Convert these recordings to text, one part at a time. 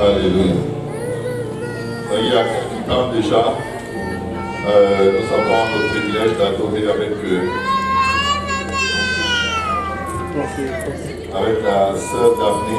Alléluia. Il y a quelque temps déjà, nous avons le privilège d'adorer avec la sœur Daphné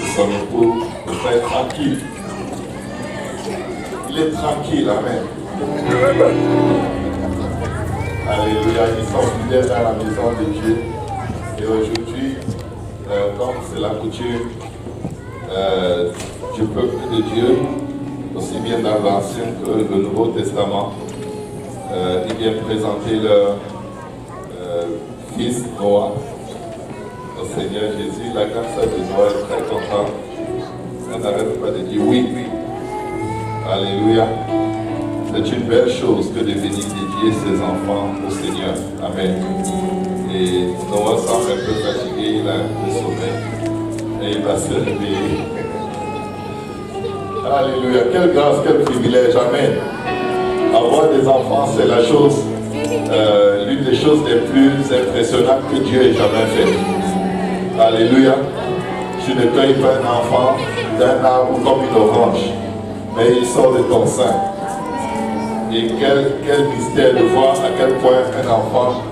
et son époux, très tranquille. Il est tranquille, amen. Alléluia, ils sont fidèles dans la maison de Dieu. Et aujourd'hui, comme c'est la coutume du peuple de Dieu, aussi bien dans l'Ancien que le Nouveau Testament, ils viennent présenter leur fils Noah au Seigneur Jésus. La grande sœur de Noah est très contente. Elle n'arrête pas de dire oui, oui. Alléluia. C'est une belle chose que de venir dédier ses enfants au Seigneur. Amen. Et Noah semble un peu fatigué, il a un peu sommeil. Et il va se réveiller. Alléluia. Quelle grâce, quel privilège. Amen. Avoir des enfants, c'est la chose, l'une des choses les plus impressionnantes que Dieu ait jamais faites. Alléluia. Tu ne cueilles pas un enfant d'un arbre comme une orange, mais il sort de ton sein. Et quel mystère de voir à quel point un enfant,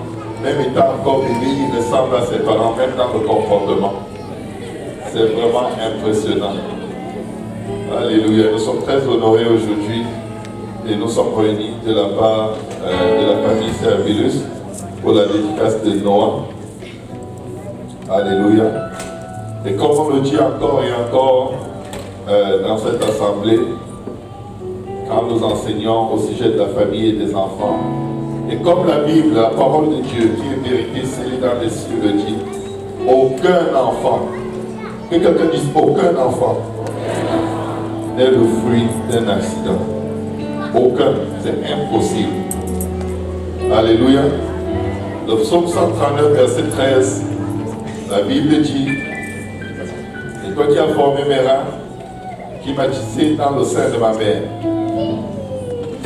même étant encore bébé, il ressemble à ses parents, même dans le comportement. C'est vraiment impressionnant. Alléluia. Nous sommes très honorés aujourd'hui et nous sommes réunis de la part de la famille Servilus pour la dédicace de Noah. Alléluia. Et comme on le dit encore et encore dans cette assemblée, quand nous enseignons au sujet de la famille et des enfants, et comme la Bible, la parole de Dieu, qui est vérité scellée dans les cieux, le dit, aucun enfant, que quelqu'un dise aucun enfant, n'est le fruit d'un accident. Aucun, c'est impossible. Alléluia. Le psaume 139, verset 13, la Bible dit, c'est toi qui as formé mes reins, qui m'as tissé dans le sein de ma mère.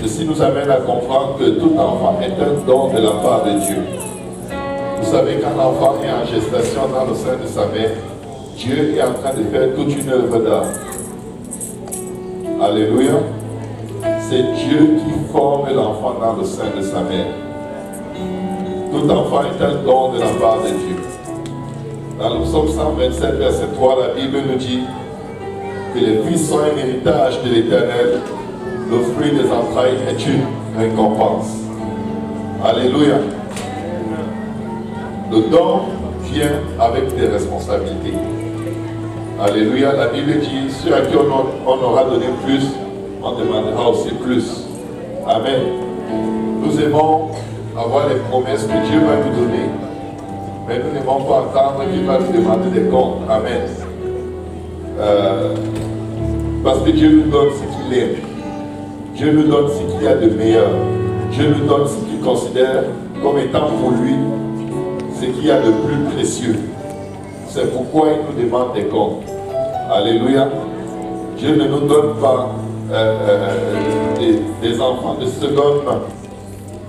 Ceci nous amène à comprendre que tout enfant est un don de la part de Dieu. Vous savez qu'un enfant est en gestation dans le sein de sa mère, Dieu est en train de faire toute une œuvre d'art. Alléluia. C'est Dieu qui forme l'enfant dans le sein de sa mère. Tout enfant est un don de la part de Dieu. Dans le psaume 127, verset 3, la Bible nous dit que les fils sont un héritage de l'Éternel. Le fruit des entrailles est une récompense. Alléluia. Le don vient avec des responsabilités. Alléluia. La Bible dit, ceux à qui on aura donné plus, on demandera aussi plus. Amen. Nous aimons avoir les promesses que Dieu va nous donner, mais nous n'aimons pas entendre qu'il va nous demander des comptes. Amen. Parce que Dieu nous donne ce qu'il aime. Dieu nous donne ce qu'il y a de meilleur. Dieu nous donne ce qu'il considère comme étant pour lui ce qu'il y a de plus précieux. C'est pourquoi il nous demande des comptes. Alléluia. Dieu ne nous donne pas des enfants de seconde main.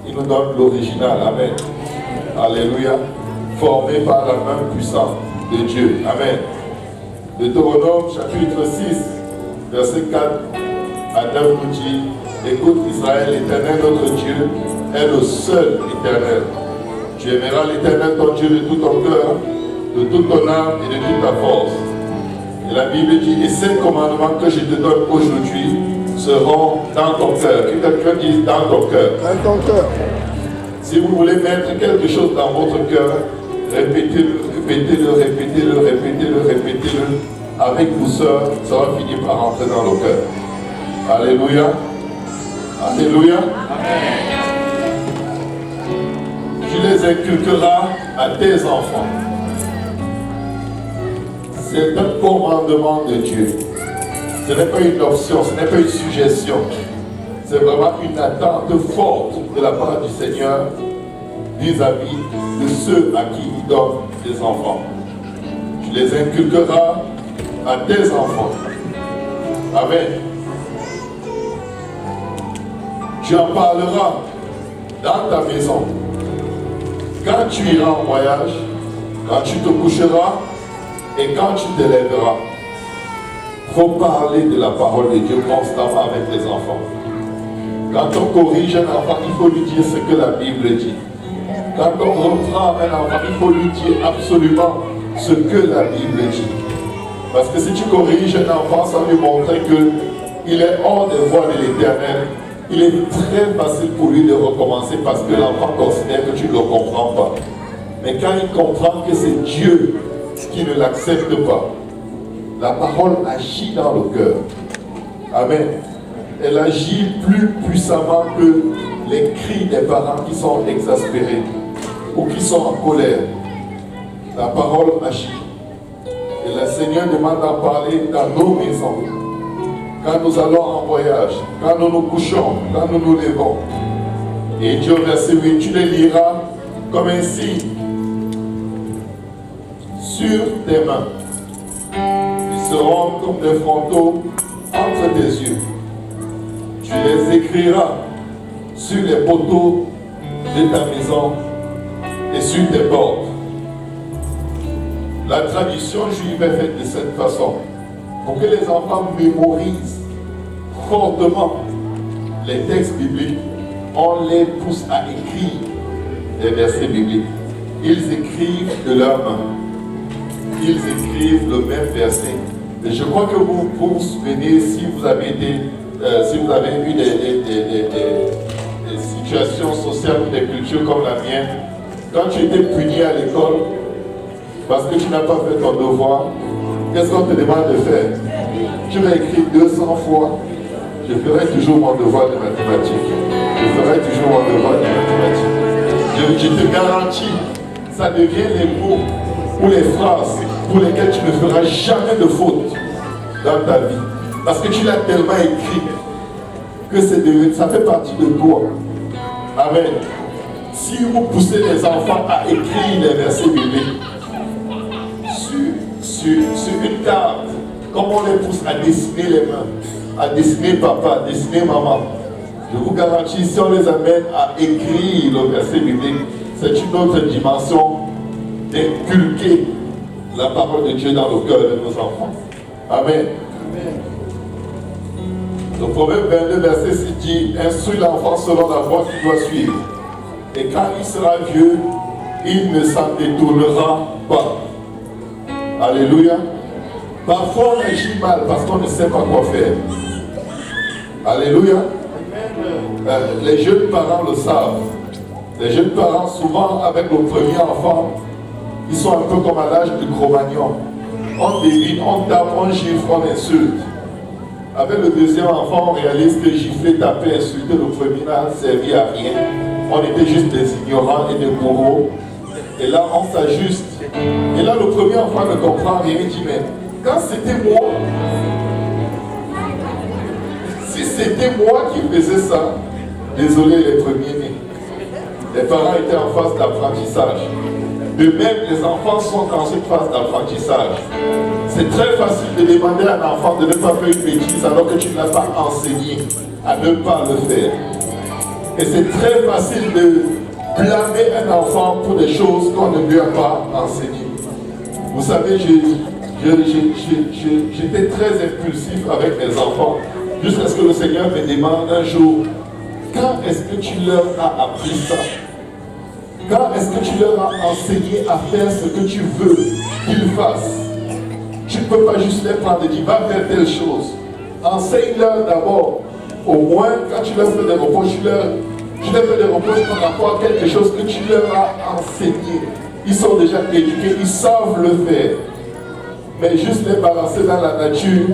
Il nous donne l'original. Amen. Alléluia. Formé par la main puissante de Dieu. Amen. Deutéronome chapitre 6, verset 4 à 9 nous dit, écoute Israël, l'Éternel notre Dieu est le seul éternel. Tu aimeras l'Éternel ton Dieu de tout ton cœur, de toute ton âme et de toute ta force. Et la Bible dit, et ces commandements que je te donne aujourd'hui seront dans ton cœur. Que quelqu'un dise dans ton cœur. Dans ton cœur. Si vous voulez mettre quelque chose dans votre cœur, répétez-le, répétez-le, répétez-le, répétez-le, répétez-le. Avec douceur, ça va finir par rentrer dans le cœur. Alléluia. Alléluia. Amen. Tu les inculqueras à tes enfants. C'est un commandement de Dieu. Ce n'est pas une option, ce n'est pas une suggestion. C'est vraiment une attente forte de la part du Seigneur vis-à-vis de ceux à qui il donne des enfants. Tu les inculqueras à tes enfants. Amen. Tu en parleras dans ta maison. Quand tu iras en voyage, quand tu te coucheras et quand tu te lèveras. Il faut parler de la parole de Dieu constamment avec les enfants. Quand on corrige un enfant, il faut lui dire ce que la Bible dit. Quand on reprend un enfant, il faut lui dire absolument ce que la Bible dit. Parce que si tu corriges un enfant sans lui montrer qu'il est hors des voies de l'Éternel, il est très facile pour lui de recommencer parce que l'enfant considère que tu ne le comprends pas. Mais quand il comprend que c'est Dieu qui ne l'accepte pas, la parole agit dans le cœur. Amen. Elle agit plus puissamment que les cris des parents qui sont exaspérés ou qui sont en colère. La parole agit. Et le Seigneur demande d'en parler dans nos maisons. Quand nous allons en voyage, quand nous nous couchons, quand nous nous levons. Et Dieu, verset 8, tu les liras comme un signe sur tes mains. Ils seront comme des frontaux entre tes yeux. Tu les écriras sur les poteaux de ta maison et sur tes portes. La tradition juive est faite de cette façon. Pour que les enfants mémorisent fortement les textes bibliques, on les pousse à écrire des versets bibliques. Ils écrivent de leurs mains. Ils écrivent le même verset. Et je crois que vous vous souvenez, si vous avez eu des situations sociales ou des cultures comme la mienne, quand tu étais puni à l'école parce que tu n'as pas fait ton devoir, qu'est-ce qu'on te demande de faire? Tu vas écrire 200 fois, je ferai toujours mon devoir de mathématiques. Je ferai toujours mon devoir de mathématiques. Je te garantis, ça devient les mots ou les phrases pour lesquelles tu ne feras jamais de faute dans ta vie. Parce que tu l'as tellement écrit que ça fait partie de toi. Amen. Si vous poussez les enfants à écrire les versets bibliques sur une carte, comme on les pousse à dessiner les mains, à dessiner papa, à dessiner maman, je vous garantis, si on les amène à écrire le verset biblique, c'est une autre dimension d'inculquer la parole de Dieu dans le cœur de nos enfants. Amen. Le Proverbe 22, verset 6 dit, instruis l'enfant selon la voie qu'il doit suivre. Et quand il sera vieux, il ne s'en détournera pas. Alléluia. Parfois on agit mal parce qu'on ne sait pas quoi faire. Alléluia. Les jeunes parents le savent. Les jeunes parents, souvent avec le premier enfant, ils sont un peu comme à l'âge du Cro-Magnon. On débite, on tape, on gifle, on insulte. Avec le deuxième enfant, on réalise que gifler, taper, insulter le premier n'a servi à rien. On était juste des ignorants et des bourreaux. Et là, on s'ajuste. Et là, le premier enfant ne comprend rien. Il dit, mais quand c'était moi, si c'était moi qui faisais ça, désolé les premiers-nés. Les parents étaient en phase d'apprentissage. De même, les enfants sont dans cette phase d'apprentissage. C'est très facile de demander à un enfant de ne pas faire une bêtise alors que tu ne l'as pas enseigné à ne pas le faire. Et c'est très facile de blâmer un enfant pour des choses qu'on ne lui a pas enseignées. Vous savez, j'étais très impulsif avec les enfants jusqu'à ce que le Seigneur me demande un jour, quand est-ce que tu leur as appris ça? Quand est-ce que tu leur as enseigné à faire ce que tu veux qu'ils fassent? Tu ne peux pas juste les prendre et dire, va faire telle chose. Enseigne-leur d'abord. Au moins, quand tu leur fais des reproches, tu leur fais des reproches par rapport à quelque chose que tu leur as enseigné. Ils sont déjà éduqués, ils savent le faire. Mais juste les balancer dans la nature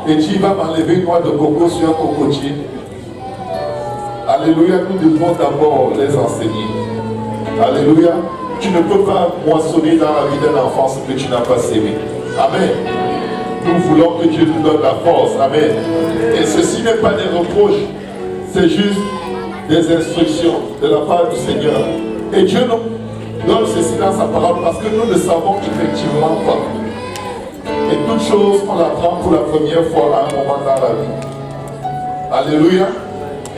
et dire, va m'enlever une noix de coco sur un cocotier. Alléluia, nous devons d'abord les enseigner. Alléluia. Tu ne peux pas moissonner dans la vie d'un enfant ce que tu n'as pas sémé. Amen. Nous voulons que Dieu nous donne la force. Amen. Et ceci n'est pas des reproches. C'est juste des instructions de la part du Seigneur. Et Dieu nous donne ceci dans sa parole parce que nous ne savons effectivement pas. Et toute chose, on l'apprend pour la première fois à un moment dans la vie. Alléluia.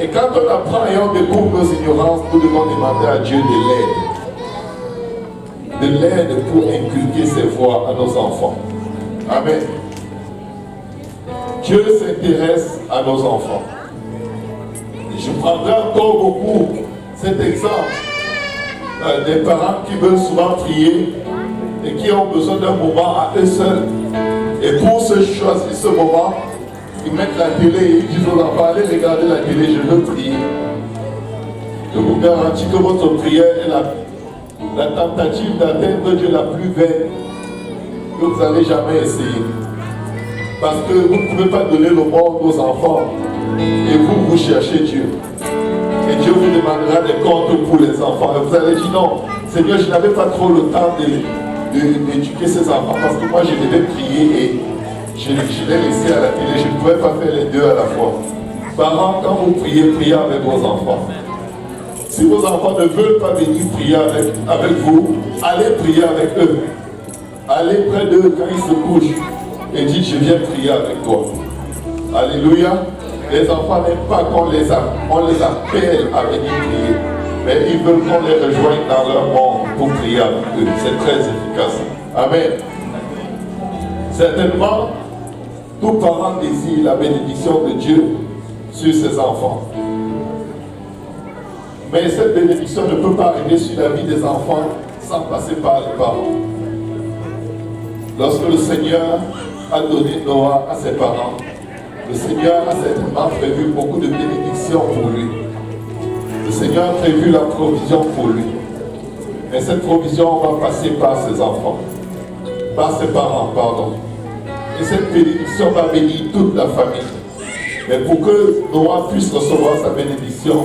Et quand on apprend et on découvre nos ignorances, nous devons demander à Dieu de l'aide. De l'aide pour inculquer ses voies à nos enfants. Amen. Dieu s'intéresse à nos enfants. Et je prendrai encore beaucoup cet exemple des parents qui veulent souvent prier et qui ont besoin d'un moment à eux seuls. Et pour se choisir ce moment, ils mettent la télé et ils disent aux enfants, allez regarder la télé, je veux prier. Je vous garantis que votre prière est la tentative d'atteindre Dieu la plus vaine que vous n'allez jamais essayer. Parce que vous ne pouvez pas donner le monde aux enfants et vous cherchez Dieu. Et Dieu vous demandera des comptes pour les enfants. Et vous allez dire non, Seigneur, je n'avais pas trop le temps d'éduquer ces enfants parce que moi je devais prier et je l'ai laissé à la télé. Je ne pouvais pas faire les deux à la fois. Parents, quand vous priez, priez avec vos enfants. Si vos enfants ne veulent pas venir prier avec vous, allez prier avec eux. Allez près d'eux quand ils se couchent et dites, je viens prier avec toi. Alléluia. Les enfants n'aiment pas qu'on les appelle à venir prier, mais ils veulent qu'on les rejoigne dans leur monde pour prier avec eux. C'est très efficace. Amen. Certainement, tout parent désire la bénédiction de Dieu sur ses enfants. Mais cette bénédiction ne peut pas arriver sur la vie des enfants sans passer par les parents. Lorsque le Seigneur a donné Noah à ses parents, le Seigneur a certainement prévu beaucoup de bénédictions pour lui. Le Seigneur a prévu la provision pour lui. Mais cette provision va passer par ses enfants, par ses parents, pardon. Et cette bénédiction va bénir toute la famille. Mais pour que Noah puisse recevoir sa bénédiction,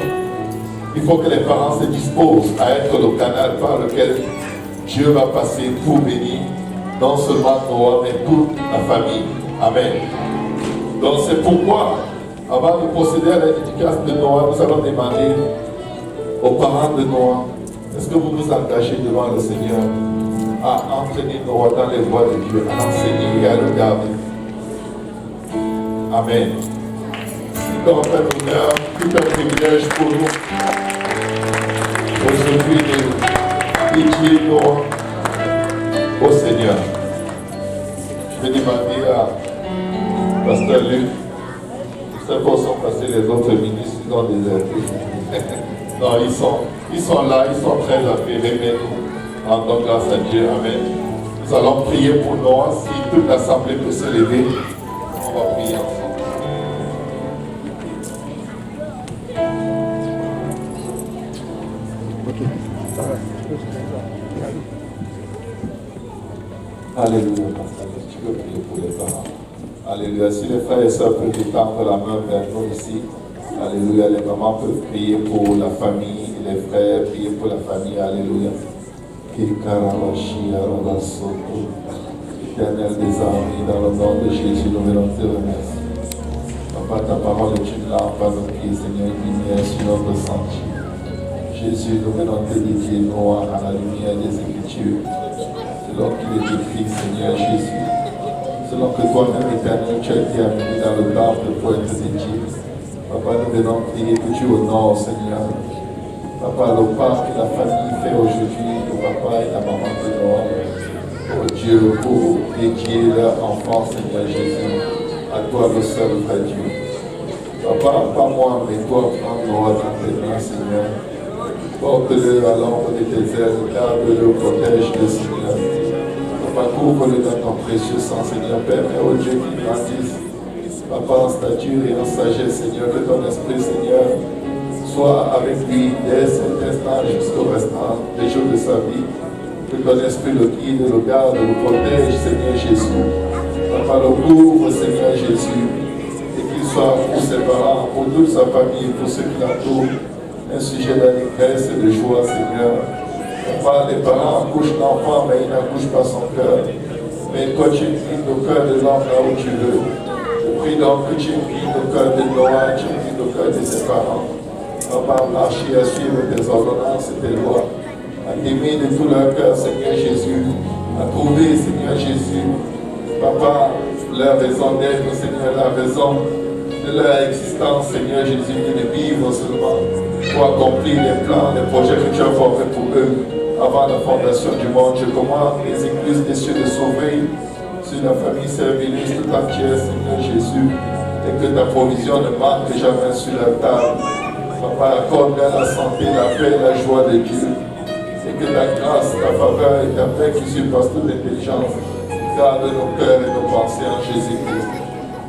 il faut que les parents se disposent à être le canal par lequel Dieu va passer pour bénir non seulement Noah, mais toute la famille. Amen. Donc c'est pourquoi, avant de procéder à la dédicace de Noah, nous allons demander aux parents de Noah, est-ce que vous vous engagez devant le Seigneur à entraîner Noah dans les voies de Dieu, à l'enseigner et à le garder? Amen. C'est un honneur, tout un privilège pour nous aujourd'hui de dédier Noah au Seigneur. Je vais demander à Pasteur Luc, c'est pour sont passés les autres ministres, ils ont déserté. Non, ils sont là, ils sont très affairés, mais nous rendons grâce à Dieu. Amen. Nous allons prier pour Noah. Si toute l'assemblée peut se lever, on va prier ensemble. Alléluia, Pasteur, tu peux prier pour les parents. Alléluia, si les frères et sœurs peuvent étendre la main vers nous ici. Alléluia, les mamans peuvent prier pour la famille, les frères, prier pour la famille. Alléluia. Éternel des armées, dans le nom de Jésus, nous venons te remercier. Papa, ta parole est une lampe à nos pieds, Seigneur, une lumière sur notre sentier. Jésus, nous venons te dédier, Noah, à la lumière des Écritures. Selon qu'il est écrit, Seigneur Jésus, selon que toi-même, éternel, tu as été amené dans le temple pour être dédié. Papa, nous venons prier que tu honores, Seigneur. Papa, le pas que la famille fait aujourd'hui, le papa et la maman de Noah, oh Dieu, pour dédier leur enfant, Seigneur Jésus, à toi le seul vrai Dieu. Papa, pas moi, mais toi, prends Noah dans tes mains, Seigneur. Porte-le à l'ombre de tes ailes, garde-le, protège-le, Seigneur. Papa, couvre-le dans ton précieux sang, Seigneur. Permets au Dieu qu'il grandisse. Papa, en stature et en sagesse, Seigneur, que ton esprit, Seigneur, soit avec lui dès cet instant jusqu'au restant des jours de sa vie. Que ton esprit le guide, le garde, le protège, Seigneur Jésus. Papa, le couvre, Seigneur Jésus. Et qu'il soit pour ses parents, pour toute sa famille, pour ceux qui l'entourent, un sujet d'allégresse et de joie, Seigneur. Papa, les parents accouchent l'enfant, mais ils n'accouchent pas son cœur. Mais toi, tu guides le cœur de l'homme là où tu veux. Je prie donc que tu guides le cœur de Noah, tu guides le cœur de ses parents. Papa, marcher à suivre tes ordonnances et tes lois, à t'aimer de tout leur cœur, Seigneur Jésus, à trouver, Seigneur Jésus, Papa, leur raison d'être, Seigneur, la raison de leur existence, Seigneur Jésus, de vivre seulement pour accomplir les plans, les projets que tu as formés pour eux avant la fondation du monde. Je commande les églises des cieux de sauver sur la famille servilice tout entière, Seigneur Jésus. Jésus. Et que ta provision ne manque jamais sur la table. Papa, accorde-leur la santé, la paix et la joie de Dieu. Et que ta grâce, ta faveur et ta paix qui surpassent toute intelligence garde nos cœurs et nos pensées en Jésus-Christ.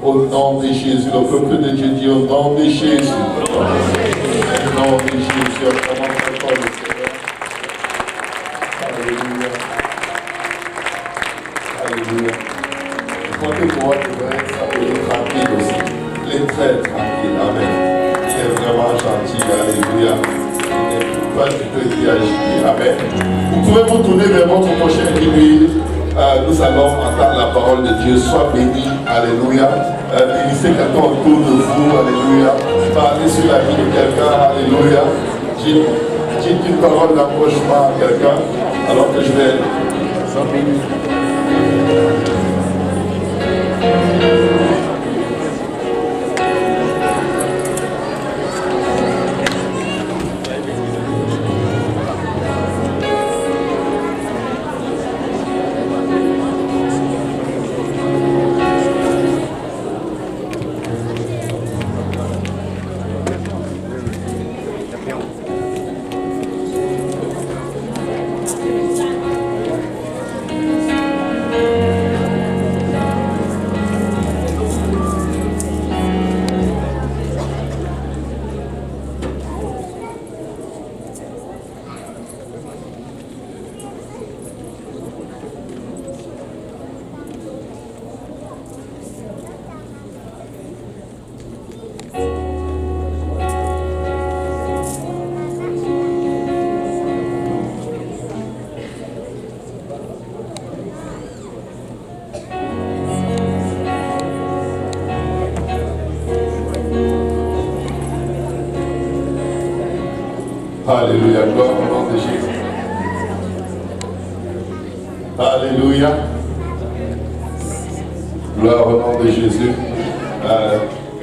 Au nom de Jésus, le peuple de Dieu dit au nom de Jésus. Au nom de Jésus, on commence encore le Seigneur. Alléluia. Alléluia. Je crois que pour moi, devrait s'appeler tranquille aussi. Il est très tranquille. Amen. Il est vraiment gentil. Alléluia. Il n'est pas du tout été agité. Amen. Vous pouvez vous tourner vers votre prochain et lui. Nous allons entendre la parole de Dieu. Sois béni. Alléluia. Bénissez quelqu'un autour de vous. Alléluia. Parlez sur la vie de quelqu'un. Alléluia. Dites une parole d'approchement à quelqu'un alors que je vais. Sois béni. Alléluia, gloire au nom de Jésus. Alléluia. Gloire au nom de Jésus.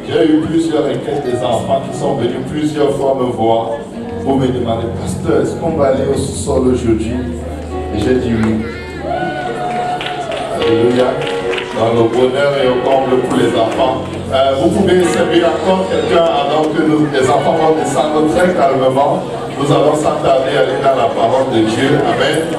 J'ai eu plusieurs requêtes des enfants qui sont venus plusieurs fois me voir pour me demander, pasteur, est-ce qu'on va aller au sous-sol aujourd'hui? Et j'ai dit oui. Alléluia. Dans le bonheur et au comble pour les enfants. Vous pouvez servir encore quelqu'un alors que les enfants vont descendre très calmement. Nous allons s'attarder à aller dans la parole de Dieu. Amen.